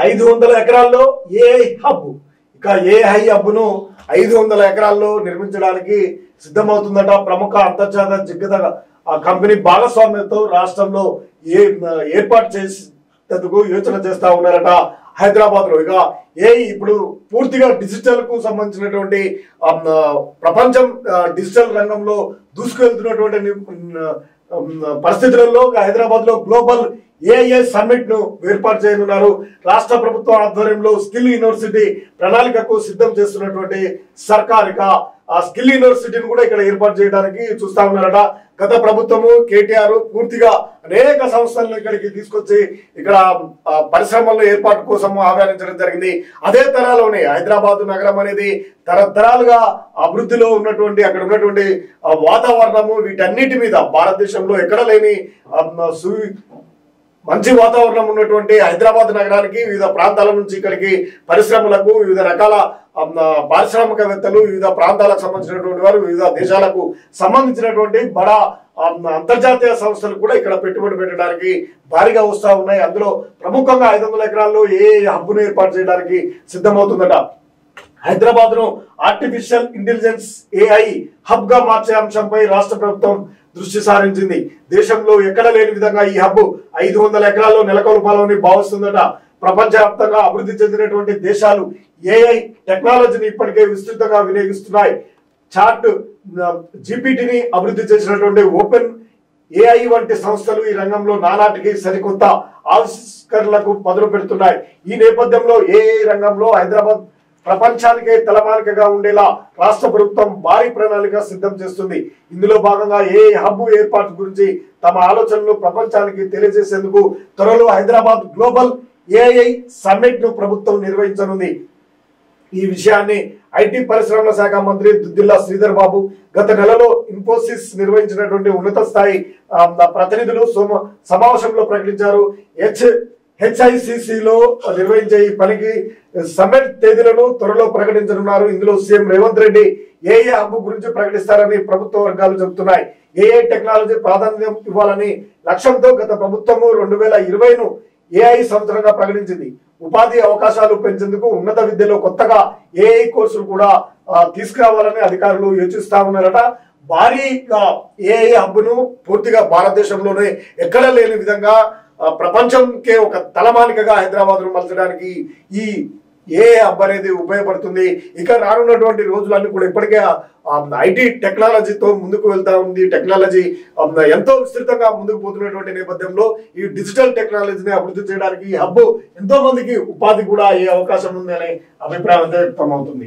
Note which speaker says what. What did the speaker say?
Speaker 1: 500 ఎకరాల్లో AI hub. ఇక AI హబ్ను 500 ఎకరాల్లో నిర్మించడానికి సిద్ధమవుతుందట. ప్రముఖ అంతర్జాతీయ దిగ్గజ కంపెనీ భాగస్వామ్యంతో రాష్ట్రంలో ఏర్పాటు చేసేందుకు యోచన చేస్తా ఉన్నారట హైదరాబాద్ లో. ఇక ఏఐ ఇప్పుడు పూర్తిగా డిజిటల్ కు సంబంధించినటువంటి ప్రపంచం డిజిటల్ రంగంలో దూసుకెళ్తున్నటువంటి పరిస్థితులలో హైదరాబాద్ లో గ్లోబల్ ఏఐ సమ్మిట్ ను ఏర్పాటు చేయనున్నారు. రాష్ట్ర ప్రభుత్వం ఆధ్వర్యంలో స్కిల్ యూనివర్సిటీ ప్రణాళికకు సిద్ధం చేస్తున్నటువంటి సర్కార్ ఇక ఆ స్కిల్ యూనివర్సిటీని కూడా ఇక్కడ ఏర్పాటు చేయడానికి చూస్తా ఉన్నారట. గత ప్రభుత్వము కేటీఆర్ పూర్తిగా అనేక సంస్థలను ఇక్కడికి తీసుకొచ్చి ఇక్కడ పరిశ్రమల ఏర్పాటు కోసం ఆహ్వానించడం జరిగింది. అదే తరాలోనే హైదరాబాద్ నగరం అనేది తరతరాలుగా అభివృద్ధిలో ఉన్నటువంటి అక్కడ ఉన్నటువంటి వాతావరణము వీటన్నిటి మీద భారతదేశంలో ఎక్కడ లేని మంచి వాతావరణం ఉన్నటువంటి హైదరాబాద్ నగరానికి వివిధ ప్రాంతాల నుంచి ఇక్కడికి పరిశ్రమలకు వివిధ రకాల పారిశ్రామికవేత్తలు వివిధ ప్రాంతాలకు సంబంధించినటువంటి వారు వివిధ దేశాలకు సంబంధించినటువంటి బడా అంతర్జాతీయ సంస్థలు కూడా ఇక్కడ పెట్టుబడి పెట్టడానికి భారీగా వస్తూ ఉన్నాయి. అందులో ప్రముఖంగా 500 ఎకరాల్లో ఏ హబ్ను ఏర్పాటు చేయడానికి సిద్ధమవుతుందట. హైదరాబాద్ ను ఆర్టిఫిషియల్ ఇంటెలిజెన్స్ ఏఐ హబ్ గా మార్చే అంశంపై రాష్ట్ర ప్రభుత్వం దృష్టి సారించింది. దేశంలో ఎక్కడ లేని విధంగా ఈ హబ్ 500 ఎకరాల్లో నెలకొల్పాలని భావిస్తుందట. ప్రపంచవ్యాప్తంగా అభివృద్ధి చెందినటువంటి దేశాలు ఏఐ టెక్నాలజీని ఇప్పటికే విస్తృతంగా వినియోగిస్తున్నాయి. చాట్ జీపీటీని అభివృద్ధి చేసినటువంటి ఓపెన్ ఏఐ వంటి సంస్థలు ఈ రంగంలో నానాటికి సరికొత్త ఆవిష్కరణలకు మొదలు పెడుతున్నాయి. ఈ నేపథ్యంలో ఏఐ రంగంలో హైదరాబాద్ ప్రపంచానికే తలమానికగా ఉండేలా రాష్ట్ర ప్రభుత్వం భారీ ప్రణాళిక సిద్ధం చేస్తుంది. ఇందులో భాగంగా ఏ హబ్ ఏర్పాటు గురించి తమ ఆలోచనలు ప్రపంచానికి తెలియజేసేందుకు త్వరలో హైదరాబాద్ గ్లోబల్ ఏఐ సమ్మిట్ ను ప్రభుత్వం నిర్వహించనుంది. ఈ విషయాన్ని ఐటీ పరిశ్రమల శాఖ మంత్రి దుద్దిల్లా శ్రీధర్ బాబు గత నెలలో ఇన్ఫోసిస్ నిర్వహించినటువంటి ఉన్నత స్థాయి ప్రతినిధులు సమావేశంలో ప్రకటించారు. హెచ్ఐసిసిలో నిర్వహించే ఈ పనికి సమ్మిట్ తేదీలను త్వరలో ప్రకటించనున్నారు. ఇందులో CM Revanth Reddy AI hub గురించి ప్రకటిస్తారని ప్రభుత్వ వర్గాలు చెబుతున్నాయి. ఏఐ టెక్నాలజీ ప్రాధాన్యం ఇవ్వాలని లక్ష్యంతో గత ప్రభుత్వము 2020ను ఏఐ సంవత్సరంగా ప్రకటించింది. ఉపాధి అవకాశాలు పెంచేందుకు ఉన్నత విద్యలో కొత్తగా ఏఐ కోర్సులు కూడా తీసుకురావాలని అధికారులు యోచిస్తా ఉన్నారట. భారీగా ఏఐ హబ్ను పూర్తిగా భారతదేశంలోనే ఎక్కడ లేని విధంగా ప్రపంచంకే ఒక తలమానికగా హైదరాబాద్ ను మలచడానికి ఈ ఏఐ హబ్ అనేది ఉపయోగపడుతుంది. ఇక రానున్నటువంటి రోజులన్నీ కూడా ఇప్పటికే ఐటీ టెక్నాలజీతో ముందుకు వెళ్తా ఉంది. టెక్నాలజీ ఎంతో విస్తృతంగా ముందుకు పోతున్నటువంటి నేపథ్యంలో ఈ డిజిటల్ టెక్నాలజీని అభివృద్ధి చేయడానికి ఈ హబ్ ఎంతో మందికి ఉపాధి కూడా అయ్యే అవకాశం ఉంది అనే అభిప్రాయం వ్యక్తం అవుతుంది.